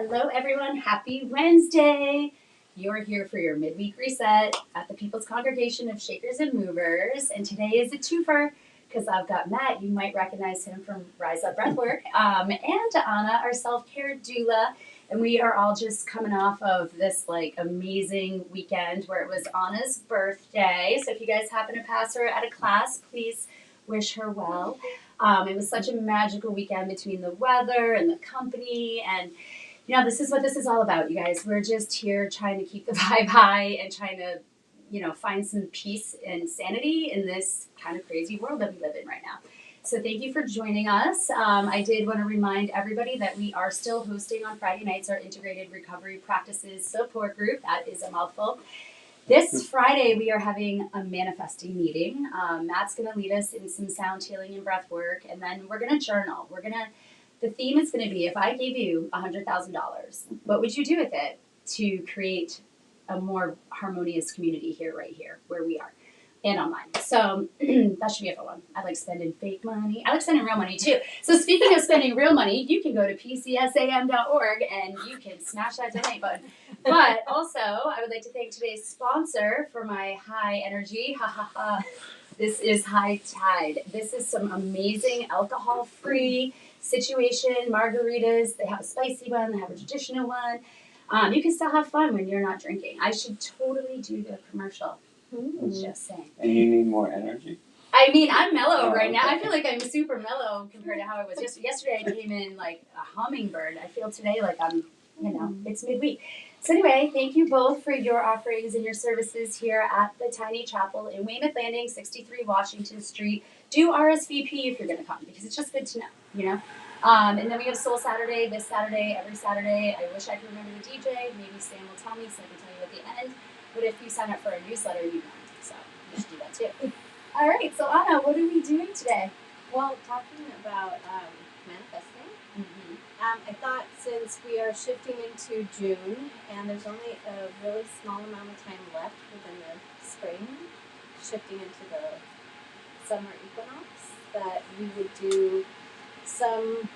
Hello, everyone. Happy Wednesday. You're here for your midweek reset at the People's Congregation of Shakers and Movers. And today is a twofer because I've got Matt. You might recognize him from Rise Up Breathwork, and Anna, our Self Care Doula. And we are all just coming off of this amazing weekend where it was Anna's birthday. So if you guys happen to pass her at a class, please wish her well. It was such a magical weekend between the weather and the company, and this is what this is all about, you guys. We're just here trying to keep the vibe high and trying to, find some peace and sanity in this kind of crazy world that we live in right now. So thank you for joining us. I did want to remind everybody that we are still hosting on Friday nights our Integrated Recovery Practices Support Group. That is a mouthful. This Friday, we are having a manifesting meeting. Matt's going to lead us in some sound healing and breath work, and then we're going to journal. The theme is going to be, if I gave you $100,000, what would you do with it to create a more harmonious community right here, where we are, and online. So that should be a fun one. I like spending fake money. I like spending real money too. So speaking of spending real money, you can go to pcsam.org and you can smash that donate button. But also, I would like to thank today's sponsor for my high energy. This is High Tide. This is some amazing alcohol-free situation margaritas. They have a spicy one. They have a traditional one. You can still have fun when you're not drinking. I should totally do the commercial. Just saying. And you need more energy? I mean, I'm mellow right now. I feel like I'm super mellow compared to how I was yesterday. Yesterday I came in like a hummingbird. I feel today like I'm, it's midweek. So anyway, thank you both for your offerings and your services here at the Tiny Chapel in Weymouth Landing, 63 Washington Street. Do RSVP if you're going to come, because it's just good to know, And then we have Soul Saturday this Saturday, every Saturday. I wish I could remember the DJ. Maybe Sam will tell me so I can tell you at the end. But if you sign up for our newsletter, you know. So you should do that too. All right, so Anna, what are we doing today? Well, talking about manifesting. I thought, since we are shifting into June and there's only a really small amount of time left within the spring, shifting into the summer equinox, that we would do some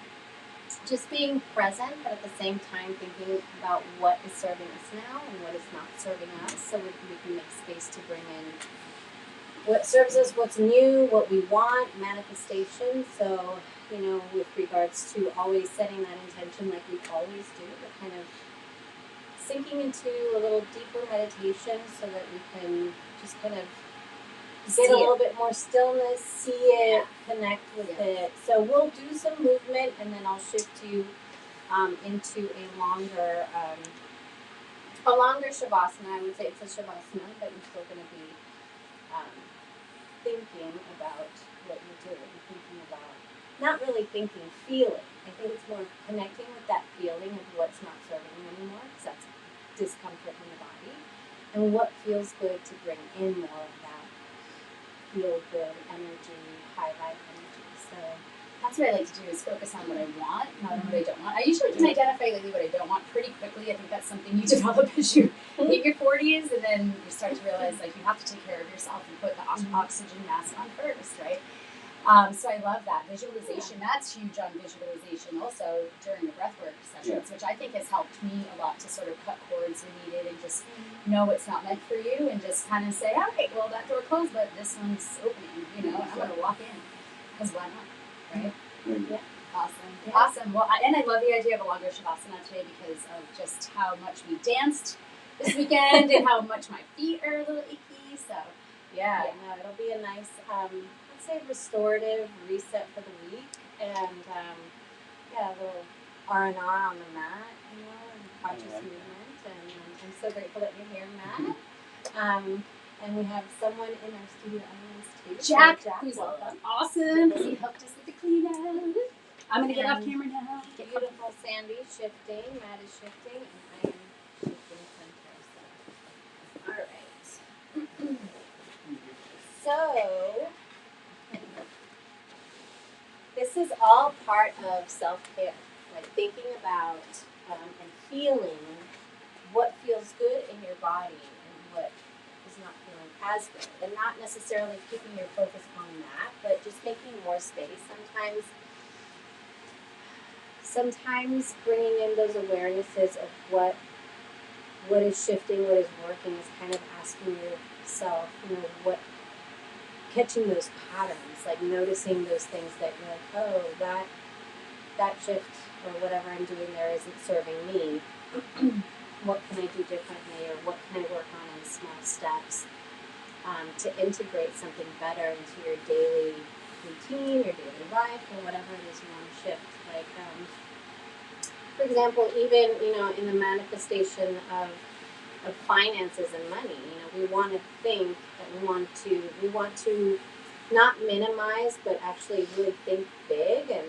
just being present, but at the same time thinking about what is serving us now and what is not serving us, so we can make space to bring in what serves us, what's new, what we want, manifestation. So, with regards to always setting that intention like we always do, but kind of sinking into a little deeper meditation so that we can just kind of get a little bit more stillness, see it, connect with it. So we'll do some movement, and then I'll shift you into a longer shavasana. I would say it's a shavasana, but you're still going to be thinking about what you're doing, not really thinking, feeling. I think it's more connecting with that feeling of what's not serving you anymore, because that's discomfort in the body, and what feels good to bring in more of that feel good energy, high vibe energy. So that's what I like to do, is focus on what I want, not on what I don't want. I usually can identify what I don't want pretty quickly. I think that's something you develop as you hit your 40s, and then you start to realize you have to take care of yourself and put the oxygen mask on first, right? So I love that. Visualization, that's huge on visualization also during the breathwork sessions, which I think has helped me a lot to sort of cut cords when needed and just know what's not meant for you, and just kind of say, all right, well, that door closed, but this one's opening, and I'm going to walk in, because why not, right? yeah. Awesome. Well, and I love the idea of a longer shavasana today because of just how much we danced this weekend and how much my feet are a little icky, so. Yeah, no, it'll be a nice, let's say, restorative reset for the week, and a little R&R on the mat, and conscious movement, and I'm so grateful that you're here, Matt. And we have someone in our studio audience too. Jack, who's awesome. He helped us with the cleanup. I'm going to get off camera now. Beautiful Sandy shifting, Matt is shifting, and I am shifting center. So. All right. So, this is all part of self-care, thinking about and feeling what feels good in your body and what is not feeling as good, and not necessarily keeping your focus on that, but just making more space. sometimes bringing in those awarenesses of what is shifting, what is working, is kind of asking yourself, what, catching those patterns, like noticing those things that you're like, oh, that shift or whatever I'm doing there isn't serving me. What can I do differently, or what can I work on in small steps to integrate something better into your daily routine, your daily life, or whatever it is you want to shift. Like, for example, even in the manifestation of finances and money, we want to think that we want to not minimize, but actually really think big and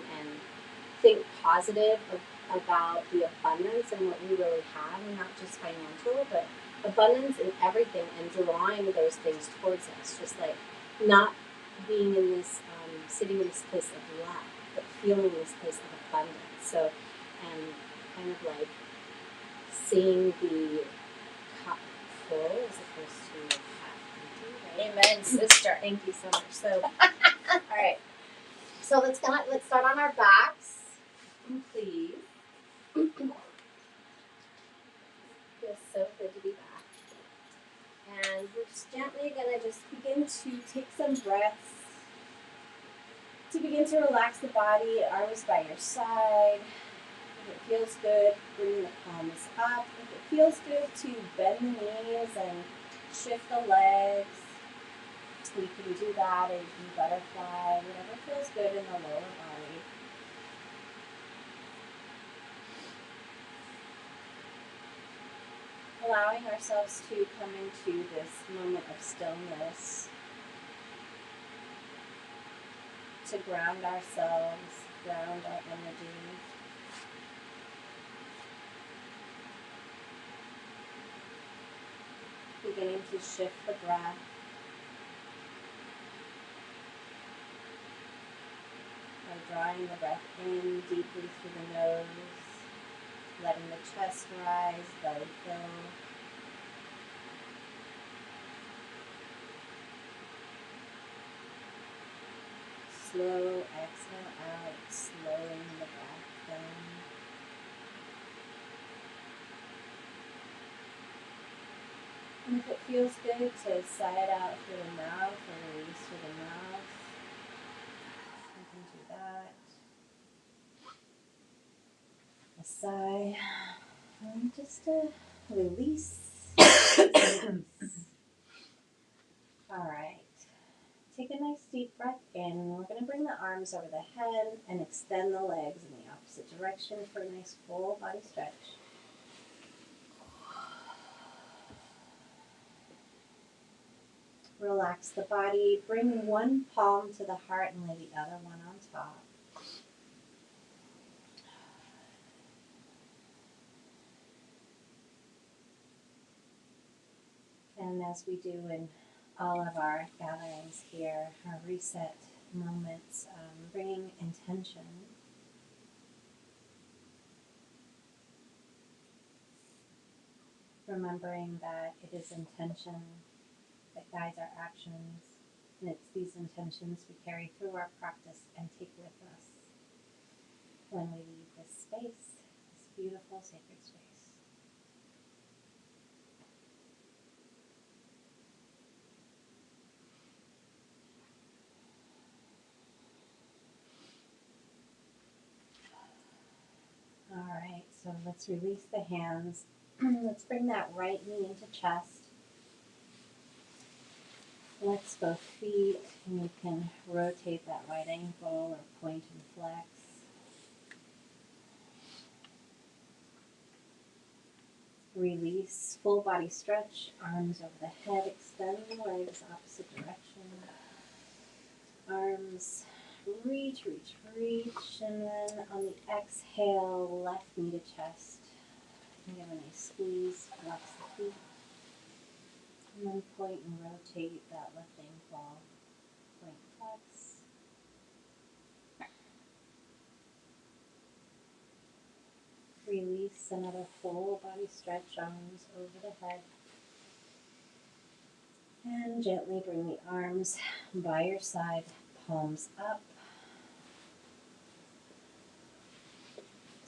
think positive about the abundance and what we really have, and not just financial, but abundance in everything, and drawing those things towards us. Just like not being in this, sitting in this place of lack, but feeling this place of abundance. So, and kind of like seeing the cup full as opposed to half empty. Right? Amen, sister. Thank you so much. So, all right. So let's start on our backs, please. Feels so good to be back. And we're just gently gonna just begin to take some breaths to begin to relax the body, arms by your side. If it feels good, bring the palms up. If it feels good to bend the knees and shift the legs, we can do that, and do butterfly, whatever feels good in the lower body. Allowing ourselves to come into this moment of stillness, to ground ourselves, ground our energy. Beginning to shift the breath. By drawing the breath in deeply through the nose, letting the chest rise, belly fill. Slow exhale out, slowing the breath down. And if it feels good to sigh it out through the mouth or release through the mouth, you can do that. A sigh, and just a release. All right. Take a nice deep breath in. We're going to bring the arms over the head and extend the legs in the opposite direction for a nice full body stretch. Relax the body. Bring one palm to the heart and lay the other one on top. And as we do in all of our gatherings here, our reset moments, bringing intention. Remembering that it is intention that guides our actions, and it's these intentions we carry through our practice and take with us when we leave this space, this beautiful sacred space. All right, so let's release the hands. Let's bring that right knee into chest. Flex both feet, and you can rotate that right ankle or point and flex. Release, full body stretch, arms over the head, extend the legs opposite direction. Arms reach, reach, reach, and then on the exhale, left knee to chest. Give a nice squeeze, flex the feet, and then point and rotate that left ankle. Point, flex. Release, another full body stretch, arms over the head. And gently bring the arms by your side, palms up.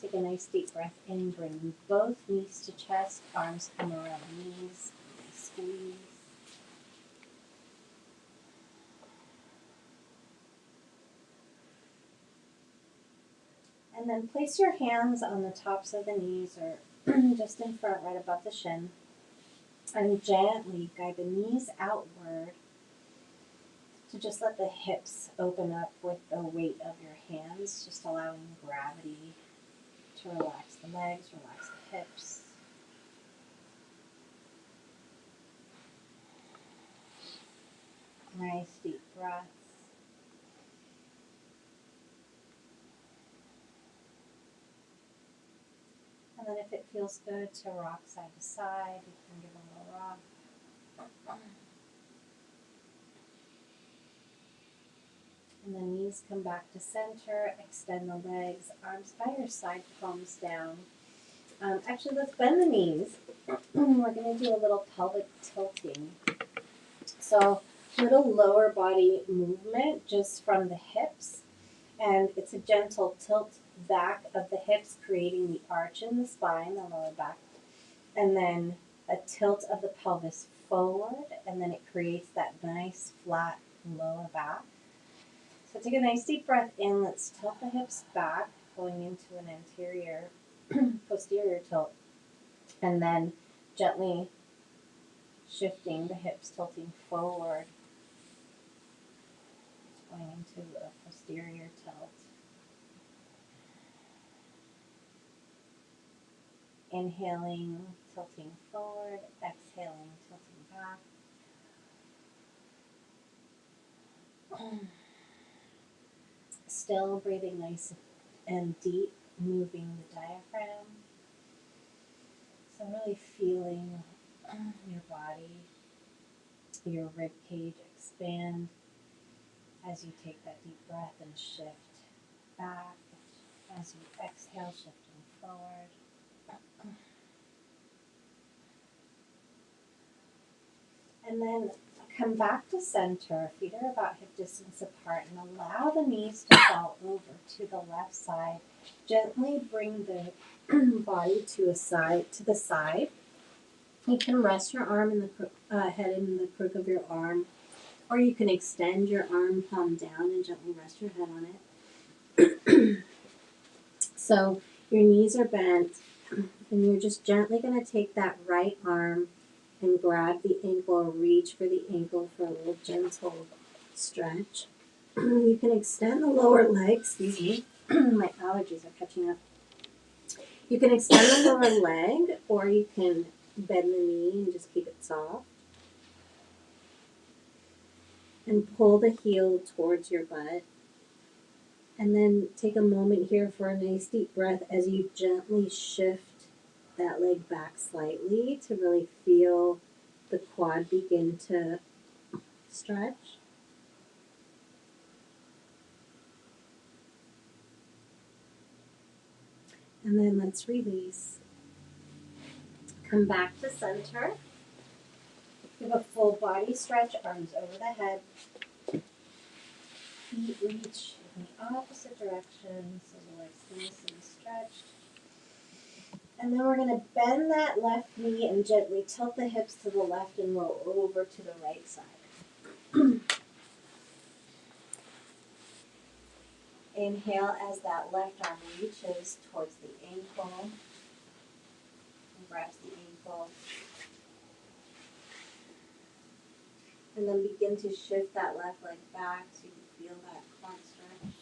Take a nice deep breath in, bring both knees to chest, arms come around knees, squeeze. And then place your hands on the tops of the knees or just in front, right above the shin. And gently guide the knees outward to just let the hips open up with the weight of your hands, just allowing gravity to relax the legs, relax the hips. Nice deep breaths. And then if it feels good to rock side to side, you can give a little rock. And the knees come back to center, extend the legs, arms by your side, palms down. Actually, let's bend the knees. We're going to do a little pelvic tilting. So, little lower body movement just from the hips. And it's a gentle tilt back of the hips, creating the arch in the spine, the lower back. And then a tilt of the pelvis forward, and then it creates that nice flat lower back. So take a nice deep breath in. Let's tilt the hips back, going into an anterior, posterior tilt. And then gently shifting the hips, tilting forward, going into a posterior tilt. Inhaling, tilting forward, exhaling, tilting back. Still breathing nice and deep, moving the diaphragm. So really feeling your body, your rib cage expand as you take that deep breath and shift back. As you exhale, shifting forward. And then come back to center. Feet are about hip distance apart, and allow the knees to fall over to the left side. Gently bring the body to the side. You can rest your arm in the head in the crook of your arm, or you can extend your arm palm down and gently rest your head on it. So your knees are bent, and you're just gently going to take that right arm and grab the ankle or reach for the ankle for a little gentle stretch. You can extend the lower leg, excuse me, my allergies are catching up. You can extend the lower leg, or you can bend the knee and just keep it soft. And pull the heel towards your butt. And then take a moment here for a nice deep breath as you gently shift that leg back slightly to really feel the quad begin to stretch. And then let's release. Come back to center. Give a full body stretch, arms over the head. Feet reach in the opposite direction, so the legs nice and stretched. And then we're going to bend that left knee and gently tilt the hips to the left and roll over to the right side. Inhale as that left arm reaches towards the ankle and grabs the ankle. And then begin to shift that left leg back so you can feel that quad stretch.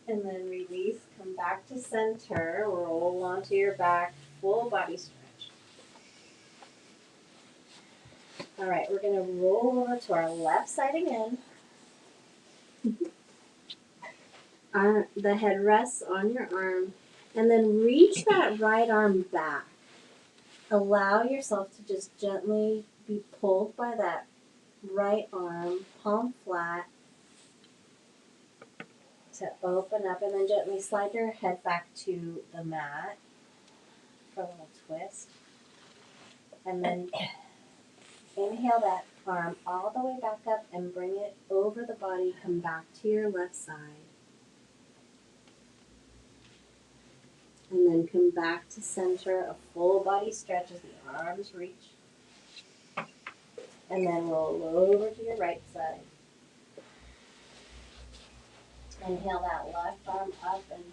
And then release, come back to center, roll onto your back, full body stretch. All right, we're going to roll over to our left side again. The head rests on your arm, and then reach that right arm back. Allow yourself to just gently be pulled by that right arm, palm flat, to open up, and then gently slide your head back to the mat for a little twist. And then inhale that arm all the way back up and bring it over the body. Come back to your left side. And then come back to center, a full body stretch as the arms reach. And then roll over to your right side. Inhale that left arm up and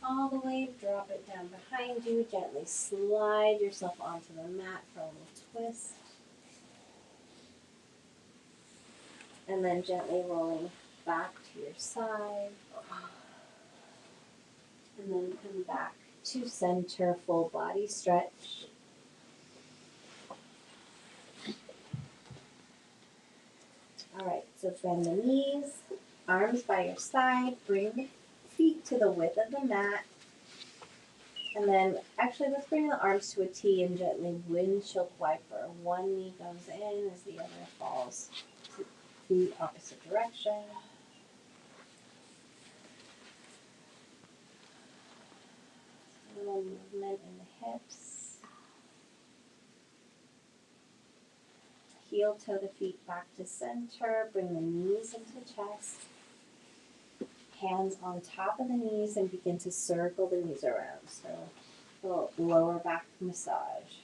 all the way, drop it down behind you. Gently slide yourself onto the mat for a little twist. And then gently rolling back to your side. And then come back to center, full body stretch. All right, so bend the knees, arms by your side, bring the feet to the width of the mat. And then, actually, let's bring the arms to a T and gently windshield wiper. One knee goes in as the other falls to the opposite direction. A little movement in the hips. Heel toe the feet back to center. Bring the knees into chest. Hands on top of the knees and begin to circle the knees around. So a little lower back massage.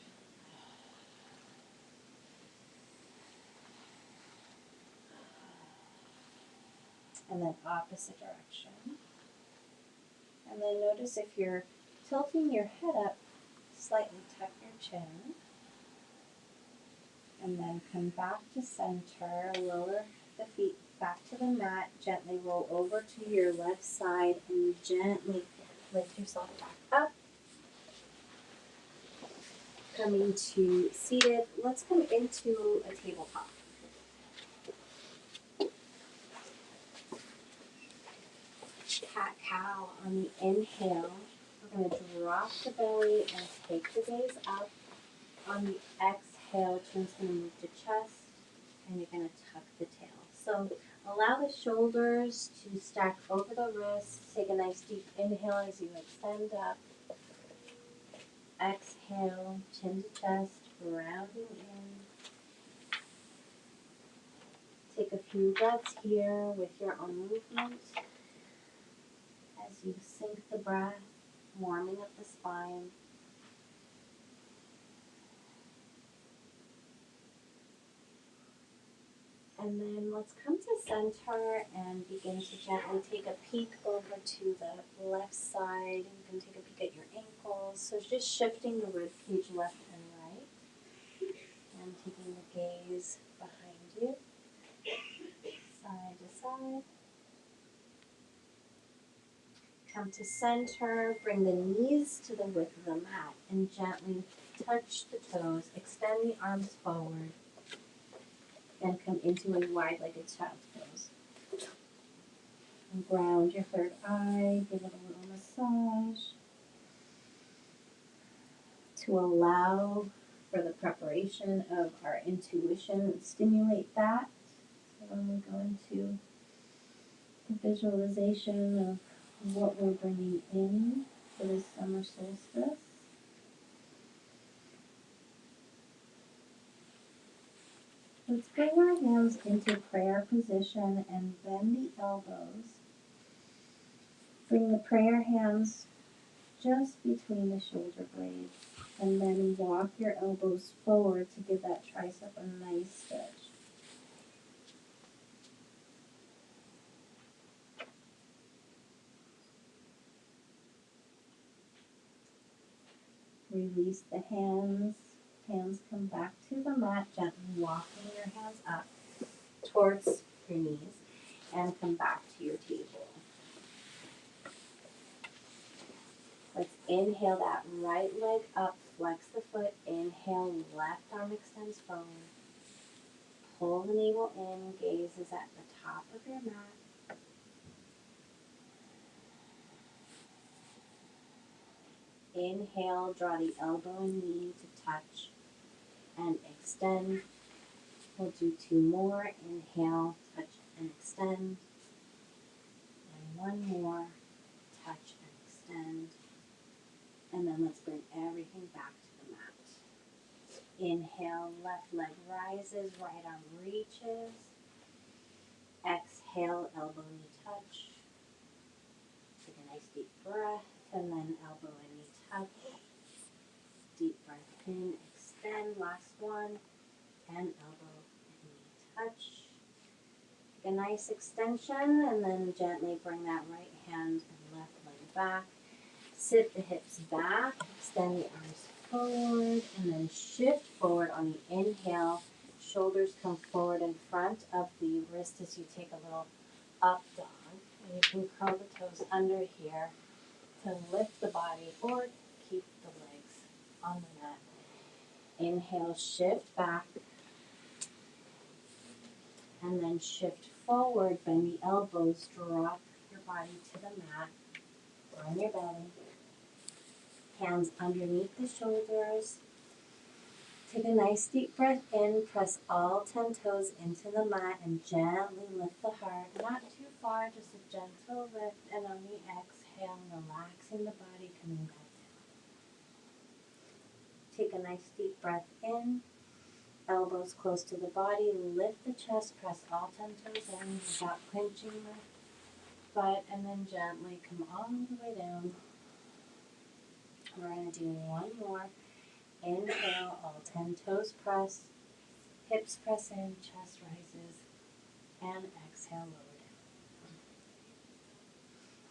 And then opposite direction. And then notice if you're tilting your head up, slightly tuck your chin. And then come back to center, lower the feet back to the mat, gently roll over to your left side and gently lift yourself back up. Coming to seated, let's come into a tabletop. Cat-cow on the inhale. We're going to drop the belly and take the gaze up. On the exhale, chin's going to move to chest, and you're going to tuck the tail. So allow the shoulders to stack over the wrists. Take a nice deep inhale as you extend up. Exhale, chin to chest, rounding in. Take a few breaths here with your own movement as you sink the breath, warming up the spine. And then let's come to center and begin to gently take a peek over to the left side. You can take a peek at your ankles. So just shifting the rib cage left and right. And taking the gaze behind you, side to side. Come to center, bring the knees to the width of the mat and gently touch the toes. Extend the arms forward. And come into a wide-legged child's pose. And ground your third eye, give it a little massage to allow for the preparation of our intuition and stimulate that. So when we go into the visualization of what we're bringing in for this summer solstice. Let's bring our hands into prayer position and bend the elbows. Bring the prayer hands just between the shoulder blades, and then walk your elbows forward to give that tricep a nice stretch. Release the hands. Hands come back to the mat, gently walking your hands up towards your knees and come back to your table. Let's inhale that right leg up, flex the foot, inhale, left arm extends forward. Pull the navel in, gaze is at the top of your mat. Inhale, draw the elbow and knee to touch and extend. We'll do two more. Inhale, touch and extend. And one more, touch and extend. And then let's bring everything back to the mat. Inhale, left leg rises, right arm reaches. Exhale, elbow knee touch. Take a nice deep breath, and then elbow and knee touch. Deep breath in, extend, last one, and elbow and knee touch. Take a nice extension, and then gently bring that right hand and left leg back. Sit the hips back, extend the arms forward, and then shift forward on the inhale. Shoulders come forward in front of the wrist as you take a little up dog. And you can curl the toes under here to lift the body or keep the legs on the mat. Inhale, shift back, and then shift forward. Bend the elbows, drop your body to the mat, on your belly. Hands underneath the shoulders. Take a nice deep breath in, press all 10 toes into the mat and gently lift the heart. Not too far, just a gentle lift, and on the exhale, relaxing the body, coming back down. Take a nice deep breath in, elbows close to the body, lift the chest, press all 10 toes in without clenching the butt, and then gently come all the way down. We're going to do one more. Inhale, all 10 toes press, hips press in, chest rises, and exhale, lower down.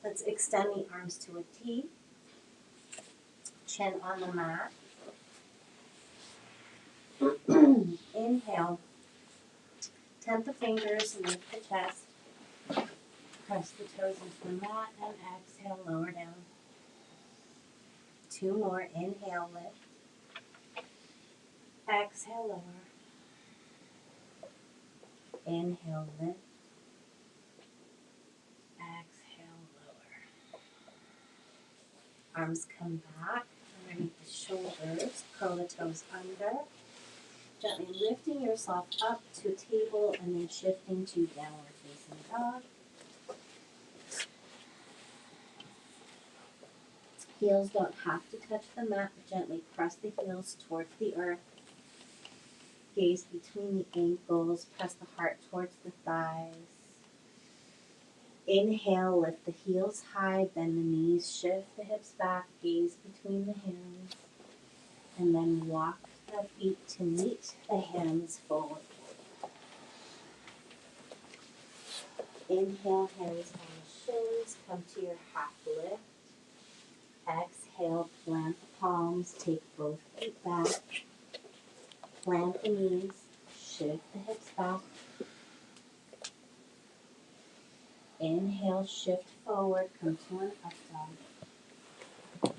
Let's extend the arms to a T, chin on the mat. Inhale, tent the fingers, lift the chest, press the toes into the mat, and exhale, lower down. Two more, inhale, lift, exhale, lower, inhale, lift, exhale, lower. Arms come back underneath the shoulders, curl the toes under, gently lifting yourself up to table and then shifting to downward facing dog. Heels don't have to touch the mat, but gently press the heels towards the earth. Gaze between the ankles, press the heart towards the thighs. Inhale, lift the heels high, bend the knees, shift the hips back, gaze between the hands, and then walk the feet to meet the hands forward. Inhale, hands on the shins, come to your half lift. Exhale, plant the palms, take both feet back. Plant the knees, shift the hips back. Inhale, shift forward, come to an up dog.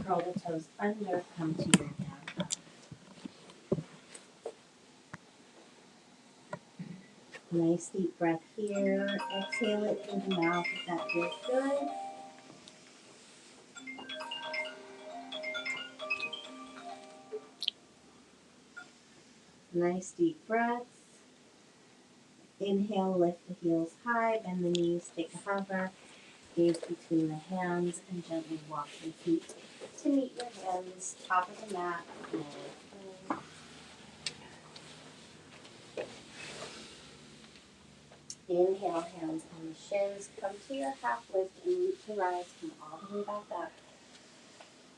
Curl the toes under, come to your down dog. Nice deep breath here. Exhale it through the mouth if that feels good. Nice deep breaths. Inhale, lift the heels high, bend the knees, take a hover, gaze between the hands, and gently walk your feet to meet your hands, top of the mat. Inhale, hands on the shins, come to your half lift and root to rise, come all the way back up.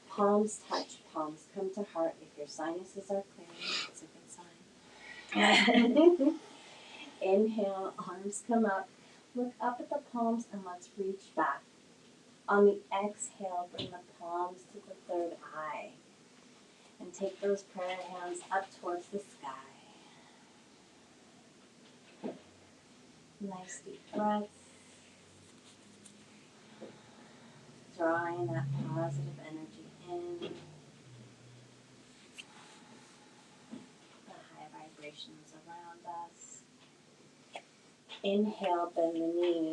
Palms touch, palms come to heart. If your sinuses are clearing, it's a good sign. Inhale, arms come up. Look up at the palms and let's reach back. On the exhale, bring the palms to the third eye. And take those prayer hands up towards the sky. Nice deep breaths. Drawing that positive energy in. The high vibrations around us. Inhale, bend the knees.